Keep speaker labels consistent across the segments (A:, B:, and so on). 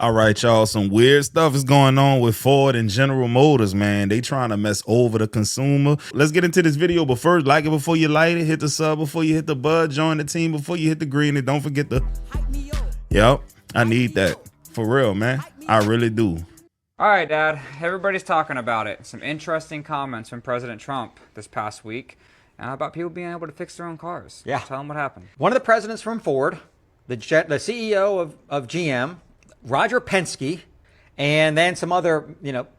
A: All right, y'all. Some weird stuff is going on with Ford and General Motors, man. They trying to mess over the consumer. Let's get into this video, but first, like it before you light it, hit the sub before you hit the bud, join the team before you hit the green, and don't forget the... Yep, I need that. For real, man. I really do.
B: All right, Dad. Everybody's talking about it. Some interesting comments from President Trump this past week about people being able to fix their own cars.
C: Yeah.
B: Tell them what happened.
C: One of the presidents from Ford, the CEO of GM, Roger Penske, and then some other,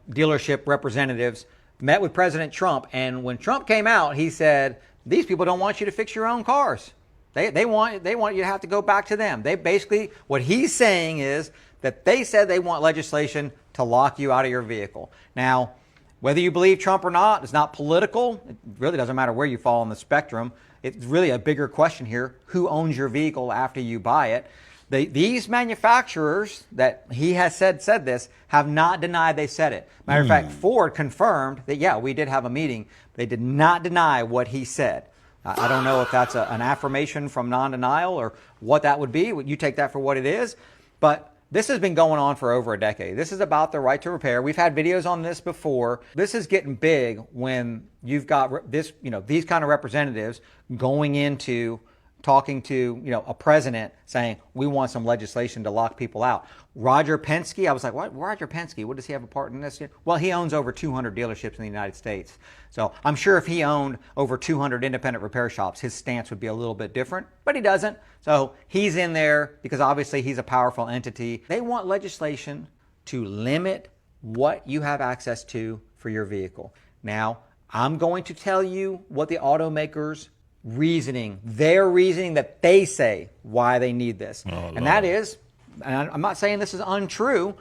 C: dealership representatives met with President Trump. And when Trump came out, he said, these people don't want you to fix your own cars. They want you to have to go back to them. They basically, what he's saying is that they said they want legislation to lock you out of your vehicle. Now, whether you believe Trump or not, it's not political. It really doesn't matter where you fall on the spectrum. It's really a bigger question here. Who owns your vehicle after you buy it? These manufacturers that he has said this have not denied they said it. Matter of fact, Ford confirmed that, yeah, we did have a meeting. They did not deny what he said. I don't know if that's an affirmation from non-denial or what that would be. You take that for what it is. But this has been going on for over a decade. This is about the right to repair. We've had videos on this before. This is getting big when you've got this, these kind of representatives going into talking to, a president saying, we want some legislation to lock people out. Roger Penske, I was like, what? Roger Penske, what does he have a part in this? Well, he owns over 200 dealerships in the United States. So I'm sure if he owned over 200 independent repair shops, his stance would be a little bit different, but he doesn't. So he's in there because obviously he's a powerful entity. They want legislation to limit what you have access to for your vehicle. Now, I'm going to tell you what the automakers their reasoning that they say why they need this. And that is, and I'm not saying this is untrue,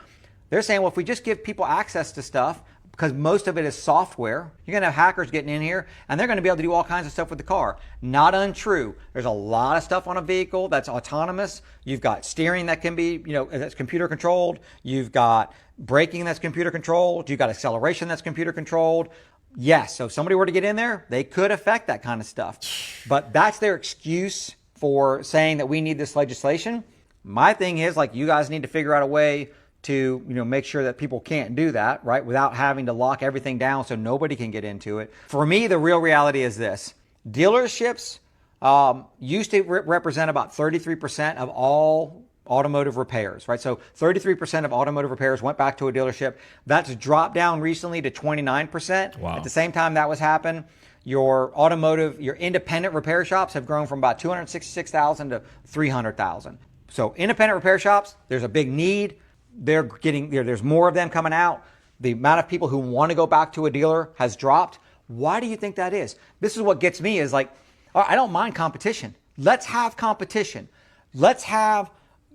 C: they're saying, well, if we just give people access to stuff, because most of it is software, you're going to have hackers getting in here, and they're going to be able to do all kinds of stuff with the car. Not untrue. There's a lot of stuff on a vehicle that's autonomous. You've got steering that can be, that's computer controlled. You've got braking that's computer controlled. You've got acceleration that's computer controlled. Yes, so if somebody were to get in there, they could affect that kind of stuff. But that's their excuse for saying that we need this legislation. My thing is, you guys need to figure out a way to, make sure that people can't do that, right, without having to lock everything down so nobody can get into it. For me, the real reality is this. Dealerships used to represent about 33% of all automotive repairs, right? So 33% of automotive repairs went back to a dealership. That's dropped down recently to 29%.
A: Wow.
C: At the same time that was happening, your independent repair shops have grown from about 266,000 to 300,000. So independent repair shops, there's a big need. There's more of them coming out. The amount of people who want to go back to a dealer has dropped. Why do you think that is? This is what gets me is I don't mind competition. Let's have competition. Let's have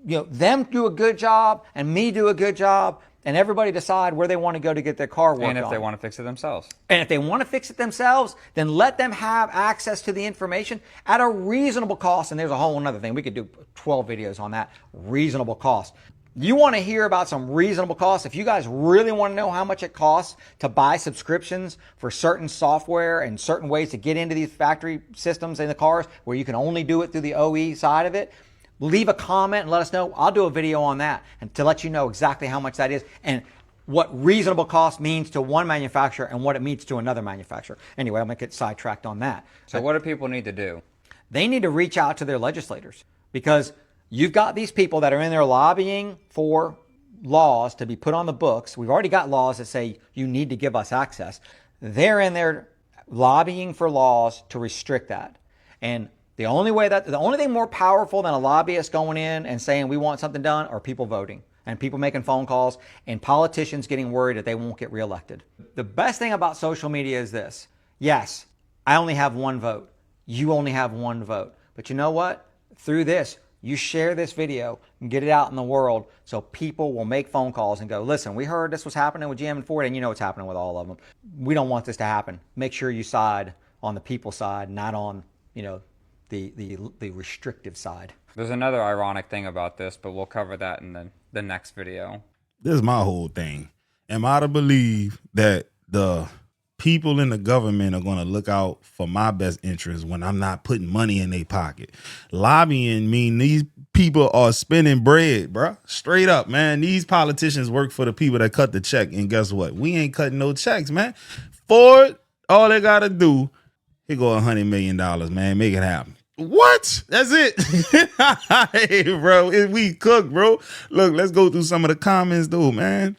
C: them do a good job and me do a good job, and everybody decide where they want to go to get their car worked on.
B: And if they want to fix it themselves.
C: And if they want to fix it themselves, then let them have access to the information at a reasonable cost. And there's a whole other thing. We could do 12 videos on that. Reasonable cost. You want to hear about some reasonable costs? If you guys really want to know how much it costs to buy subscriptions for certain software and certain ways to get into these factory systems in the cars where you can only do it through the OE side of it, leave a comment and let us know. I'll do a video on that and to let you know exactly how much that is and what reasonable cost means to one manufacturer and what it means to another manufacturer. Anyway, I'll make it sidetracked on that.
B: So what do people need to do?
C: They need to reach out to their legislators because you've got these people that are in there lobbying for laws to be put on the books. We've already got laws that say you need to give us access. They're in there lobbying for laws to restrict that. And the only thing more powerful than a lobbyist going in and saying we want something done are people voting and people making phone calls and politicians getting worried that they won't get reelected. The best thing about social media is this. Yes, I only have one vote. You only have one vote. But you know what? Through this, you share this video and get it out in the world so people will make phone calls and go, listen, we heard this was happening with GM and Ford, and you know what's happening with all of them. We don't want this to happen. Make sure you side on the people side, not on, the restrictive side.
B: There's another ironic thing about this, but we'll cover that in the next video.
A: This is my whole thing. Am I to believe that the people in the government are going to look out for my best interest when I'm not putting money in their pocket. Lobbying mean these people are spending bread, bro. Straight up, man. These politicians work for the people that cut the check. And guess what? We ain't cutting no checks, man. Ford, all they got to do, here go $100 million, man. Make it happen. What? That's it. Hey, bro, we cook, bro. Look, let's go through some of the comments, though, man.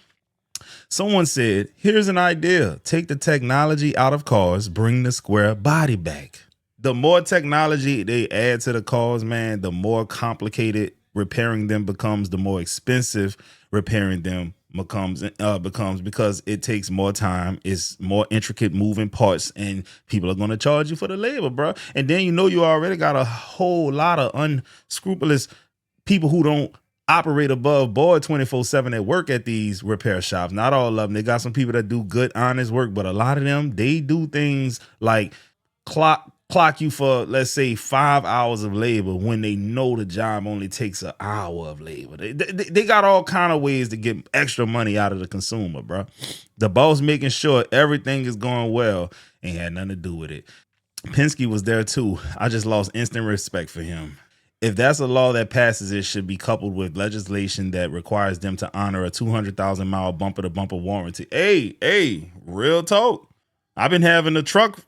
A: Someone said, here's an idea. Take the technology out of cars, bring the square body back. The more technology they add to the cars, man, the more complicated repairing them becomes, the more expensive repairing them becomes because it takes more time. It's more intricate moving parts, and people are going to charge you for the labor, bro. And then you already got a whole lot of unscrupulous people who don't operate above board 24/7 that work at these repair shops. Not all of them. They got some people that do good, honest work, but a lot of them, they do things like clock you for, let's say, 5 hours of labor when they know the job only takes an hour of labor. They got all kind of ways to get extra money out of the consumer, bro. The boss making sure everything is going well ain't had nothing to do with it. Penske was there too. I just lost instant respect for him. If that's a law that passes, it should be coupled with legislation that requires them to honor a 200,000-mile bumper-to-bumper warranty. Hey, real talk. I've been having a truck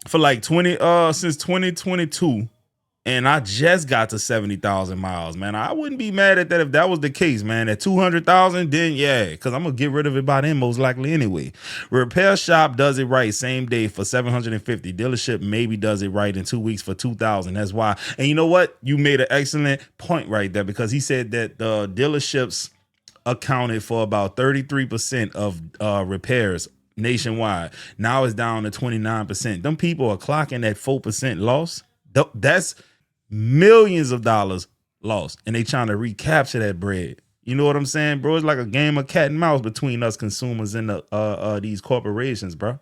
A: for like since 2022, and I just got to 70,000 miles, man. I wouldn't be mad at that if that was the case, man. At 200,000, then yeah, because I'm gonna get rid of it by then most likely anyway. Repair shop does it right same day for 750. Dealership maybe does it right in 2 weeks for 2,000. That's why. And you know what? You made an excellent point right there, because he said that the dealerships accounted for about 33% of repairs nationwide. Now it's down to 29%. Them people are clocking that 4% loss. That's millions of dollars lost, and they trying to recapture that bread. You know what I'm saying, bro? It's like a game of cat and mouse between us consumers and these corporations, bro.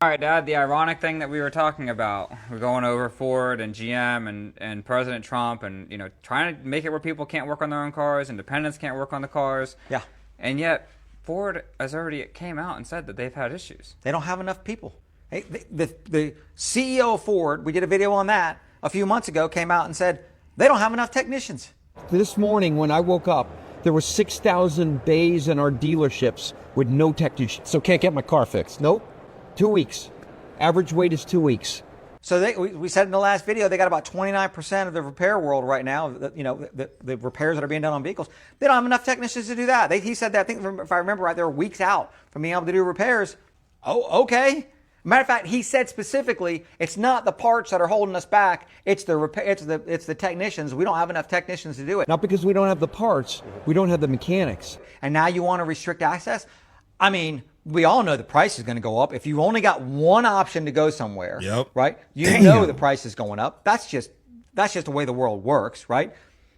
B: All right, Dad, the ironic thing that we were talking about, we're going over Ford and GM and President Trump and, trying to make it where people can't work on their own cars, independents can't work on the cars.
C: Yeah.
B: And yet Ford has already came out and said that they've had issues.
C: They don't have enough people. Hey, the CEO of Ford, we did a video on that a few months ago, came out and said they don't have enough technicians.
D: This morning when I woke up, there were 6,000 bays in our dealerships with no technicians. So can't get my car fixed. Nope. 2 weeks. Average wait is 2 weeks.
C: So we said in the last video, they got about 29% of the repair world right now, the repairs that are being done on vehicles. They don't have enough technicians to do that. He said that, I think, if I remember right, they were weeks out from being able to do repairs. Oh, okay. Matter of fact, he said specifically, it's not the parts that are holding us back. It's the technicians. We don't have enough technicians to do it.
D: Not because we don't have the parts, we don't have the mechanics.
C: And now you want to restrict access? I mean, we all know the price is going to go up. If you only got one option to go somewhere,
A: yep,
C: right? You know the price is going up. That's just the way the world works, right?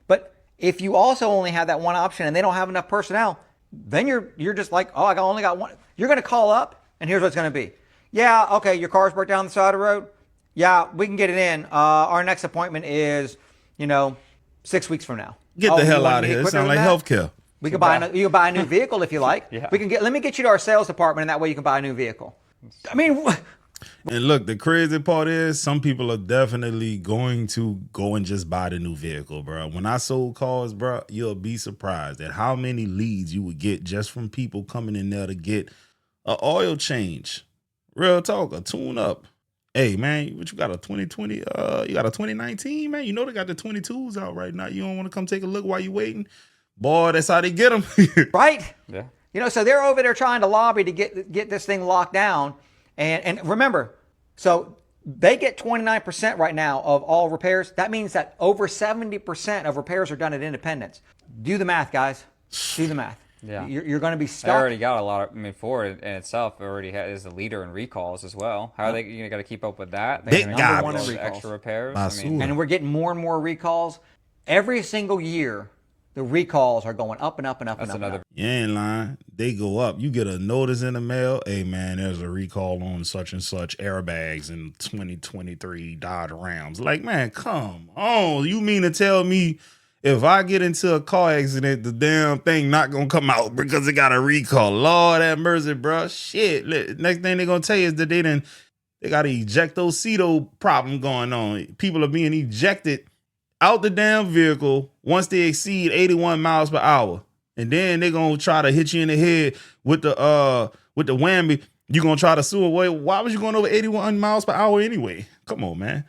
C: But if you also only have that one option and they don't have enough personnel, then you're just like, oh, I only got one. You're going to call up, and here's what it's going to be. Yeah, okay, your car's broke down the side of the road. Yeah, we can get it in. Our next appointment is, 6 weeks from now.
A: Get the hell out of here. It sounds like healthcare.
C: You can buy a new vehicle if you like.
B: Yeah.
C: Let me get you to our sales department, and that way you can buy a new vehicle. I mean,
A: and look, the crazy part is some people are definitely going to go and just buy the new vehicle, bro. When I sold cars, bro, you'll be surprised at how many leads you would get just from people coming in there to get an oil change. Real talk, a tune up. Hey, man, what you got, a 2020? You got a 2019, man? You know they got the 22s out right now. You don't want to come take a look while you waiting? Boy, that's how they get them.
C: Right?
B: Yeah.
C: So they're over there trying to lobby to get this thing locked down. And remember, so they get 29% right now of all repairs. That means that over 70% of repairs are done at independents. Do the math, guys. Do the math.
B: Yeah.
C: You're going to be stuck.
B: They already got a lot of, Ford in itself already is the leader in recalls as well. How are they got to keep up with that?
A: They
B: got
A: got
C: one in
B: the
C: recalls.
B: extra repairs.
C: And we're getting more and more recalls. Every single year, the recalls are going up and up and up and up.
B: Another.
A: You ain't lying. They go up. You get a notice in the mail. Hey, man, there's a recall on such and such airbags in 2023 Dodge Rams. Like, man, come on. You mean to tell me If I get into a car accident, the damn thing not gonna come out because it got a recall. Lord have mercy, bro. Shit. Next thing they gonna tell you is that they got an ejectocito problem going on. People are being ejected out the damn vehicle once they exceed 81 miles per hour. And then they're gonna try to hit you in the head with the whammy. You gonna try to sue away. Why was you going over 81 miles per hour anyway? Come on, man.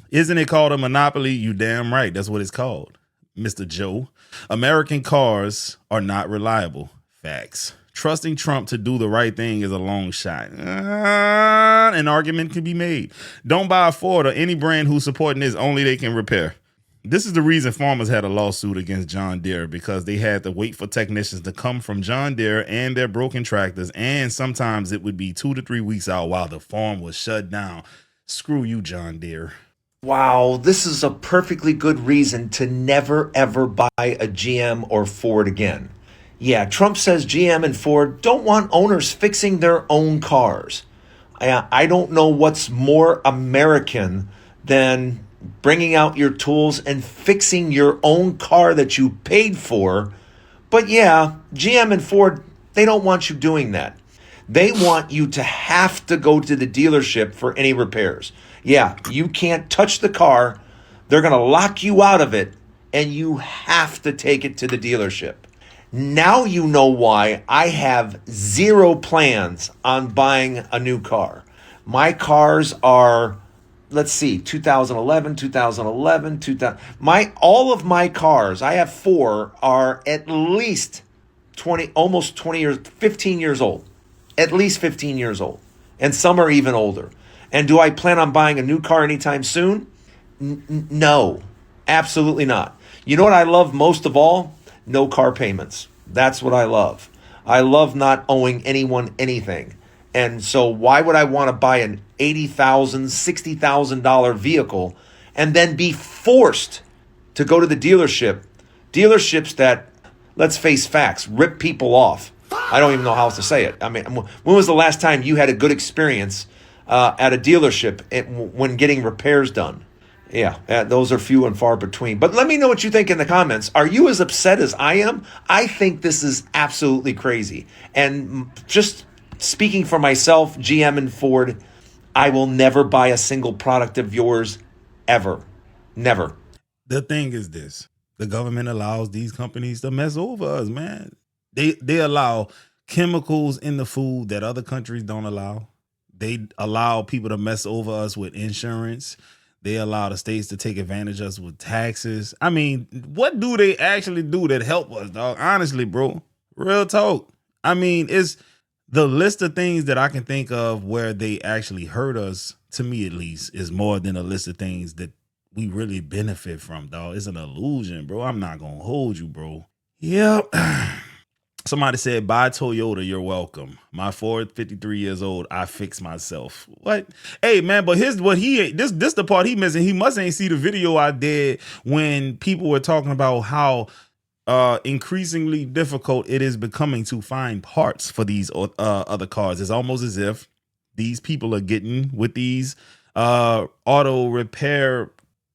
A: Isn't it called a monopoly? You damn right. That's what it's called, Mr. Joe. American cars are not reliable. Facts. Trusting Trump to do the right thing is a long shot. An argument can be made. Don't buy a Ford or any brand who's supporting this. Only they can repair. This is the reason farmers had a lawsuit against John Deere, because they had to wait for technicians to come from John Deere and their broken tractors. And sometimes it would be 2 to 3 weeks out while the farm was shut down. Screw you, John Deere.
E: Wow, this is a perfectly good reason to never, ever buy a GM or Ford again. Yeah, Trump says GM and Ford don't want owners fixing their own cars. I don't know what's more American than bringing out your tools and fixing your own car that you paid for. But yeah, GM and Ford, they don't want you doing that. They want you to have to go to the dealership for any repairs. Yeah, you can't touch the car. They're going to lock you out of it, and you have to take it to the dealership. Now you know why I have zero plans on buying a new car. My cars are, let's see, 2011, 2000. All of my cars, I have 4, are at least 20, almost 20 years, 15 years old. At least 15 years old. And some are even older. And do I plan on buying a new car anytime soon? No, absolutely not. You know what I love most of all? No car payments. That's what I love. I love not owing anyone anything. And so why would I want to buy an $80,000, $60,000 vehicle and then be forced to go to the dealership? Dealerships that, let's face facts, rip people off. I don't even know how else to say it. I mean, when was the last time you had a good experience at a dealership when getting repairs done? Yeah, those are few and far between. But let me know what you think in the comments. Are you as upset as I am? I think this is absolutely crazy. And just speaking for myself, GM and Ford, I will never buy a single product of yours ever. Never.
A: The thing is this. The government allows these companies to mess over us, man. They allow chemicals in the food that other countries don't allow. They allow people to mess over us with insurance. They allow the states to take advantage of us with taxes. I mean, what do they actually do that help us, dog? Honestly, bro. Real talk. I mean, it's the list of things that I can think of where they actually hurt us, to me at least, is more than a list of things that we really benefit from, dog. It's an illusion, bro. I'm not going to hold you, bro. Yep. Somebody said, buy Toyota, you're welcome. My Ford, 53 years old, I fix myself. What? Hey, man, but here's what this the part he missing. He must ain't see the video I did when people were talking about how increasingly difficult it is becoming to find parts for these other cars. It's almost as if these people are getting with these auto repair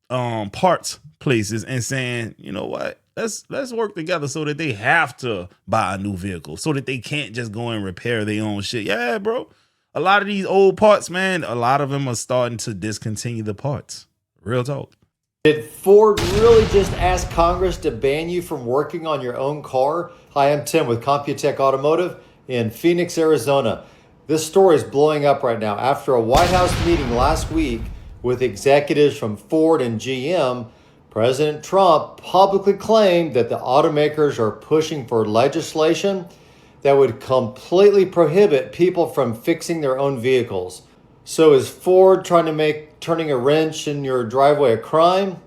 A: parts places and saying, you know what? Let's work together so that they have to buy a new vehicle, so that they can't just go and repair their own shit. Yeah, bro. A lot of these old parts, man, a lot of them are starting to discontinue the parts. Real talk.
F: Did Ford really just ask Congress to ban you from working on your own car? Hi, I'm Tim with Computech Automotive in Phoenix, Arizona. This story is blowing up right now. After a White House meeting last week with executives from Ford and GM, President Trump publicly claimed that the automakers are pushing for legislation that would completely prohibit people from fixing their own vehicles. So is Ford trying to make turning a wrench in your driveway a crime?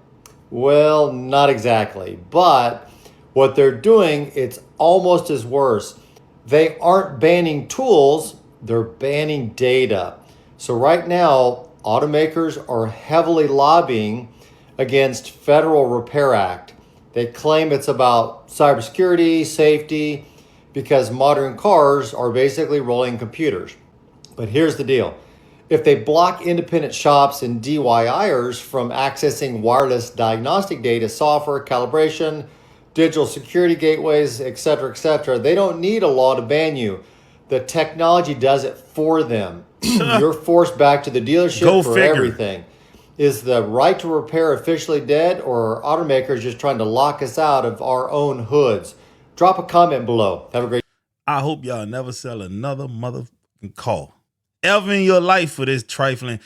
F: Well, not exactly. But what they're doing, it's almost as worse. They aren't banning tools, they're banning data. So right now, automakers are heavily lobbying against Federal Repair Act. They claim it's about cybersecurity, safety, because modern cars are basically rolling computers. But here's the deal. If they block independent shops and DIYers from accessing wireless diagnostic data, software, calibration, digital security gateways, etc., they don't need a law to ban you. The technology does it for them. You're forced back to the dealership
A: Go
F: for
A: figure.
F: everything. Is the right to repair officially dead, or are automakers just trying to lock us out of our own hoods? Drop a comment below. Have a great
A: I hope y'all never sell another motherfucking car ever in your life for this trifling.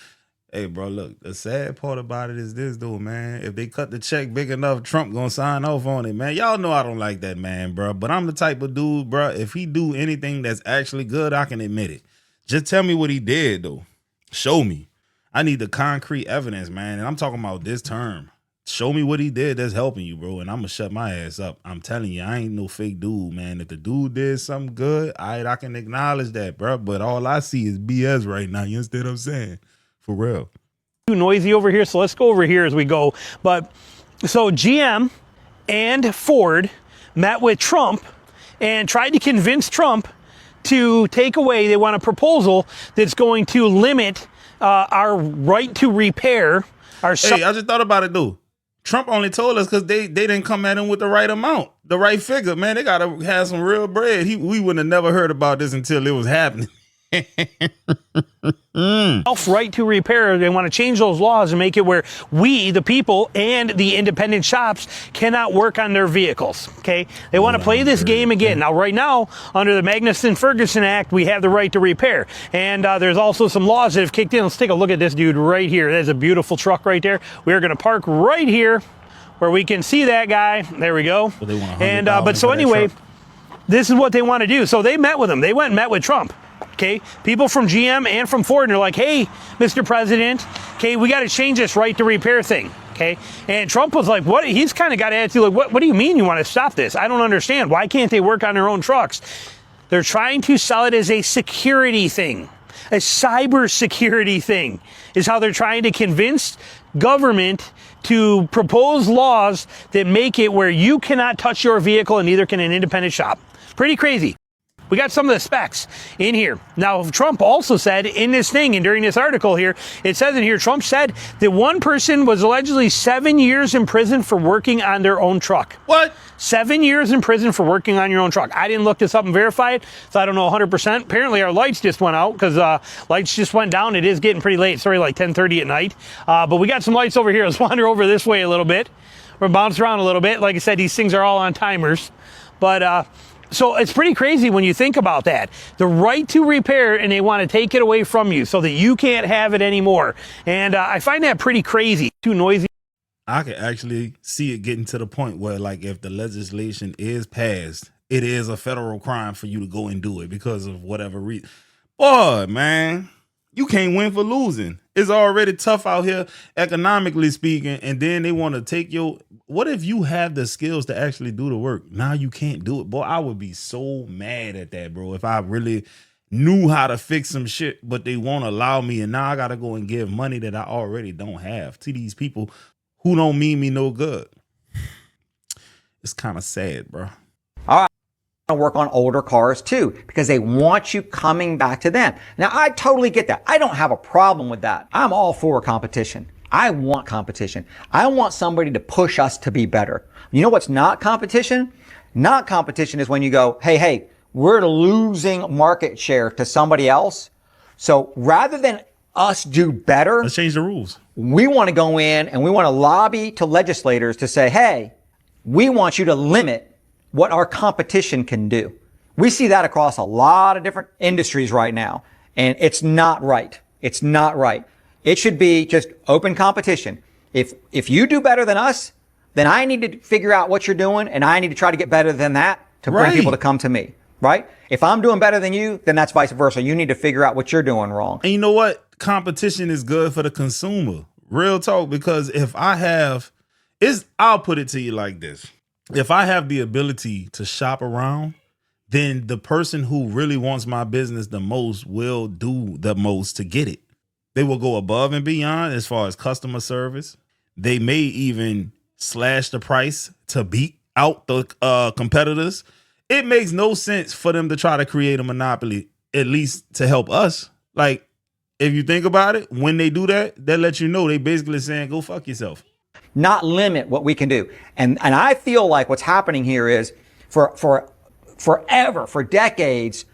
A: Hey, bro, look, the sad part about it is this, though, man. If they cut the check big enough, Trump gonna sign off on it, man. Y'all know I don't like that man, bro. But I'm the type of dude, bro, if he do anything that's actually good, I can admit it. Just tell me what he did, though. Show me. I need the concrete evidence, man. And I'm talking about this term. Show me what he did that's helping you, bro, and I'm gonna shut my ass up. I'm telling you, I ain't no fake dude, man. If the dude did something good, I can acknowledge that, bro. But all I see is BS right now. You understand what I'm saying? For real.
G: Too noisy over here, so let's go over here as we go. But so GM and Ford met with Trump and tried to convince Trump to take away. They want a proposal that's going to limit our right to repair our.
A: Hey, I just thought about it, though. Trump only told us because they didn't come at him with the right amount, the right figure. Man, they got to have some real bread. We wouldn't have never heard about this until it was happening.
G: Right to repair. They want to change those laws and make it where we, the people, and the independent shops cannot work on their vehicles. Okay, they want to play this game again. Now, right now, under the Magnuson-Ferguson Act, we have the right to repair, and there's also some laws that have kicked in. Let's take a look at this dude right here. There's a beautiful truck right there. We are going to park right here where we can see that guy. There we go.
A: But they want
G: and but so anyway, this is what they want to do. So they met with him. They went and met with Trump. Okay, people from GM and from Ford, and they're like, hey, Mr. President, okay, we got to change this right to repair thing. Okay, and Trump was like, what? He's kind of got an attitude like, what do you mean you want to stop this? I don't understand. Why can't they work on their own trucks? They're trying to sell it as a security thing, a cyber security thing, is how they're trying to convince government to propose laws that make it where you cannot touch your vehicle and neither can an independent shop. Pretty crazy. We got some of the specs in here. Now, Trump also said in this thing and during this article here, it says in here, Trump said that one person was allegedly 7 years in prison for working on their own truck.
A: What?
G: 7 years in prison for working on your own truck. I didn't look this up and verify it, so I don't know 100%. Apparently, our lights just went out because lights just went down. It is getting pretty late. It's already like 10:30 at night. But we got some lights over here. Let's wander over this way a little bit. We're bounce around a little bit. Like I said, these things are all on timers. But so it's pretty crazy when you think about that. The right to repair, and they want to take it away from you so that you can't have it anymore. And I find that pretty crazy. Too noisy.
A: I can actually see it getting to the point where, like, if the legislation is passed, it is a federal crime for you to go and do it because of whatever reason. Boy, man, you can't win for losing. It's already tough out here, economically speaking, and then they want to take your... What if you have the skills to actually do the work? Now you can't do it. Boy, I would be so mad at that, bro, if I really knew how to fix some shit, but they won't allow me, and now I got to go and give money that I already don't have to these people who don't mean me no good. It's kind of sad, bro.
C: Work on older cars too, because they want you coming back to them. Now, I totally get that. I don't have a problem with that. I'm all for competition. I want competition. I want somebody to push us to be better. You know what's not competition? Not competition is when you go, hey, we're losing market share to somebody else. So rather than us do better,
A: let's change the rules.
C: We want to go in and we want to lobby to legislators to say, hey, we want you to limit what our competition can do. We see that across a lot of different industries right now, and it's not right. It's not right. It should be just open competition. If you do better than us, then I need to figure out what you're doing, and I need to try to get better than that to bring people to come to me, right? If I'm doing better than you, then that's vice versa. You need to figure out what you're doing wrong.
A: And you know what? Competition is good for the consumer. Real talk, because if I'll put it to you like this. If I have the ability to shop around, then the person who really wants my business the most will do the most to get it. They will go above and beyond as far as customer service. They may even slash the price to beat out the competitors. It makes no sense for them to try to create a monopoly, at least to help us. Like, if you think about it, when they do that, that lets you know they basically saying, go fuck yourself.
C: Not limit what we can do. And I feel like what's happening here is for forever, for decades,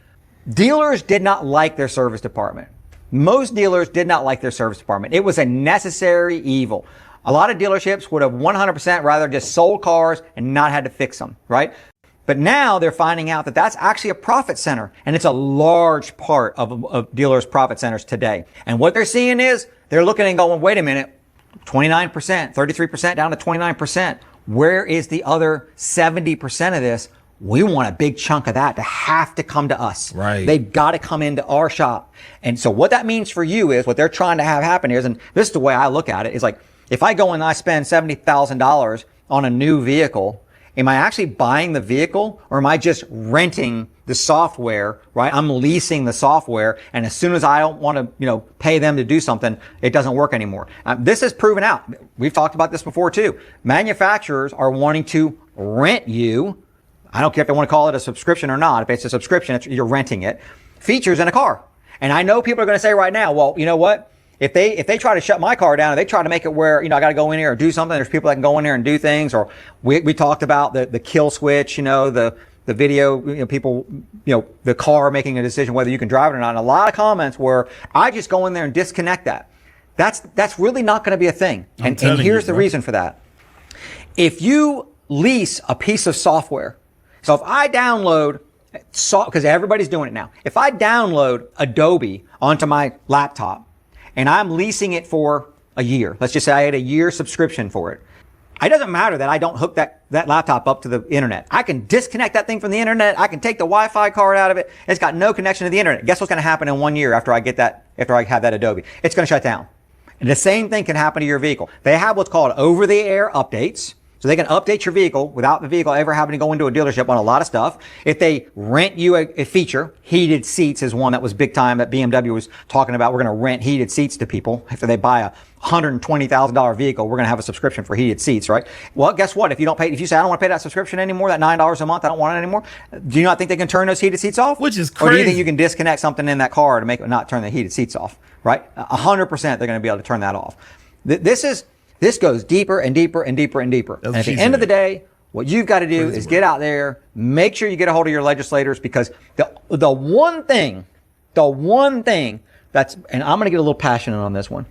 C: dealers did not like their service department. Most dealers did not like their service department. It was a necessary evil. A lot of dealerships would have 100% rather just sold cars and not had to fix them, right? But now they're finding out that that's actually a profit center, and it's a large part of dealers' profit centers today. And what they're seeing is they're looking and going, wait a minute, 29%, 33% down to 29%. Where is the other 70% of this? We want a big chunk of that to have to come to us.
A: Right.
C: They've got to come into our shop. And so what that means for you is what they're trying to have happen here is, and this is the way I look at it, is like, if I go and I spend $70,000 on a new vehicle, am I actually buying the vehicle, or am I just renting the software, right? I'm leasing the software, and as soon as I don't want to, pay them to do something, it doesn't work anymore. This is proven out. We've talked about this before too. Manufacturers are wanting to rent you. I don't care if they want to call it a subscription or not. If it's a subscription, you're renting it. Features in a car. And I know people are going to say right now, well, you know what? If they try to shut my car down, and they try to make it where, I got to go in here or do something, there's people that can go in there and do things. Or we talked about the kill switch, the video, people, the car making a decision whether you can drive it or not. And a lot of comments where I just go in there and disconnect that. That's really not going to be a thing. And here's the reason for that. If you lease a piece of software, so if I download, because everybody's doing it now, if I download Adobe onto my laptop and I'm leasing it for a year, let's just say I had a year subscription for it. It doesn't matter that I don't hook that laptop up to the internet. I can disconnect that thing from the internet. I can take the Wi-Fi card out of it. It's got no connection to the internet. Guess what's going to happen in 1 year after I have that Adobe? It's going to shut down. And the same thing can happen to your vehicle. They have what's called over-the-air updates. So they can update your vehicle without the vehicle ever having to go into a dealership on a lot of stuff. If they rent you a feature, heated seats is one that was big time that BMW was talking about. We're going to rent heated seats to people. If they buy a $120,000 vehicle, we're going to have a subscription for heated seats, right? Well, guess what? If you say, I don't want to pay that subscription anymore, that $9 a month, I don't want it anymore. Do you not think they can turn those heated seats off?
A: Which is crazy.
C: Or do you think you can disconnect something in that car to make it not turn the heated seats off, right? 100% they're going to be able to turn that off. This goes deeper and deeper and deeper and deeper. And at the end of the day, what you've got to do is get out there, make sure you get a hold of your legislators, because the one thing that's, and I'm going to get a little passionate on this one.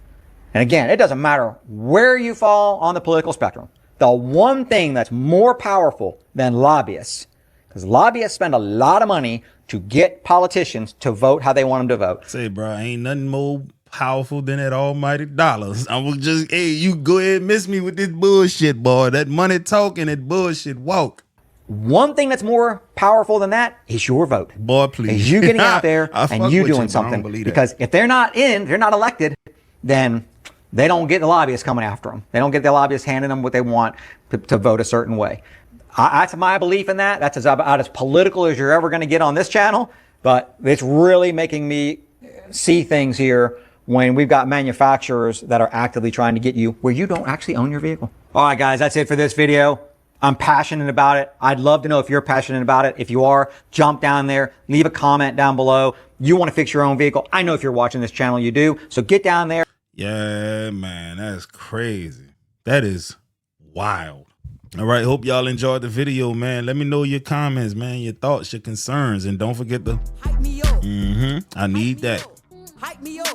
C: And again, it doesn't matter where you fall on the political spectrum. The one thing that's more powerful than lobbyists, because lobbyists spend a lot of money to get politicians to vote how they want them to vote.
A: Say, bro, ain't nothing more powerful than that almighty dollars. I will just, hey, you go ahead and miss me with this bullshit, boy. That money talking, that bullshit walk.
C: One thing that's more powerful than that is your vote.
A: Boy, please.
C: Is you getting out there and you doing something. Because if they're not elected, then they don't get the lobbyists coming after them. They don't get the lobbyists handing them what they want to vote a certain way. That's my belief in that. That's about as political as you're ever going to get on this channel. But it's really making me see things here when we've got manufacturers that are actively trying to get you where you don't actually own your vehicle. All right, guys, that's it for this video. I'm passionate about it. I'd love to know if you're passionate about it. If you are, jump down there, leave a comment down below. You want to fix your own vehicle. I know if you're watching this channel, you do. So get down there.
A: Yeah, man, that's crazy. That is wild. All right, hope y'all enjoyed the video, man. Let me know your comments, man, your thoughts, your concerns, and don't forget to
H: hype me up.
A: I need that.
H: Hype me up.